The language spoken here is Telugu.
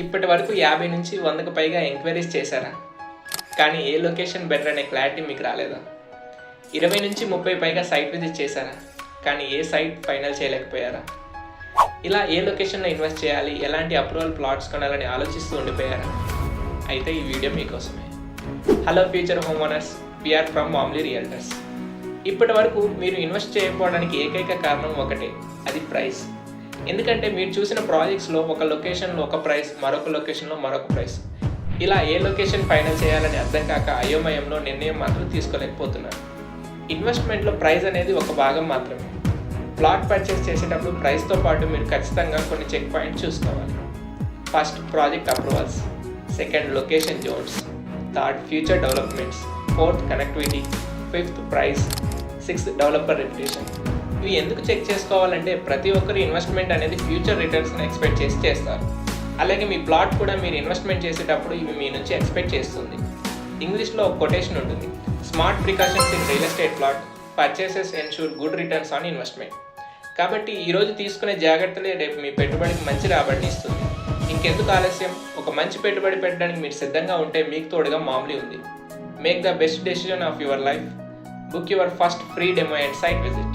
ఇప్పటి వరకు 50 నుంచి 100కు పైగా ఎంక్వైరీస్ చేశారా? కానీ ఏ లొకేషన్ బెటర్ అనే క్లారిటీ మీకు రాలేదా? 20 నుంచి 30 పైగా సైట్ విజిట్ చేశారా? కానీ ఏ సైట్ ఫైనల్ చేయలేకపోయారా? ఇలా ఏ లొకేషన్లో ఇన్వెస్ట్ చేయాలి, ఎలాంటి అప్రూవల్ ప్లాట్స్ కొనాలని ఆలోచిస్తూ ఉండిపోయారా? అయితే ఈ వీడియో మీకోసమే. Hello future home owners, we're from మామ్లీ రియల్టర్స్. ఇప్పటి వరకు మీరు ఇన్వెస్ట్ చేయకపోవడానికి ఏకైక కారణం ఒకటే, అది ప్రైస్. ఎందుకంటే మీరు చూసిన ప్రాజెక్ట్స్లో ఒక లొకేషన్లో ఒక ప్రైస్, మరొక లొకేషన్లో మరొక ప్రైస్. ఇలా ఏ లొకేషన్ ఫైనల్ చేయాలని అర్థం కాక అయోమయంలో నిర్ణయం మాత్రం తీసుకోలేకపోతున్నారు. ఇన్వెస్ట్మెంట్లో ప్రైస్ అనేది ఒక భాగం మాత్రమే. ప్లాట్ పర్చేస్ చేసేటప్పుడు ప్రైస్తో పాటు మీరు ఖచ్చితంగా కొన్ని చెక్ పాయింట్స్ చూసుకోవాలి. First, project approvals. Second, location zones. Third, future developments. Fourth, connectivity. Fifth, price. Sixth, developer reputation. ఇవి ఎందుకు చెక్ చేసుకోవాలంటే ప్రతి ఒక్కరు ఇన్వెస్ట్మెంట్ అనేది ఫ్యూచర్ రిటర్న్స్ని ఎక్స్పెక్ట్ చేసి చేస్తారు. అలాగే మీ ప్లాట్ కూడా మీరు ఇన్వెస్ట్మెంట్ చేసేటప్పుడు ఇవి మీ నుంచి ఎక్స్పెక్ట్ చేస్తుంది. ఇంగ్లీష్లో ఒక కొటేషన్ ఉంటుంది, smart precautions in real estate plot purchases ensure good returns on investment. కాబట్టి ఈరోజు తీసుకునే జాగ్రత్తలే రేపు మీ పెట్టుబడికి మంచి రాబడిని ఇస్తుంది. ఇంకెందుకు ఆలస్యం? ఒక మంచి పెట్టుబడి పెట్టడానికి మీరు సిద్ధంగా ఉంటే మీకు తోడుగా మామ్లీ ఉంది. Make the best decision of your life. Book your first free demo and site visit.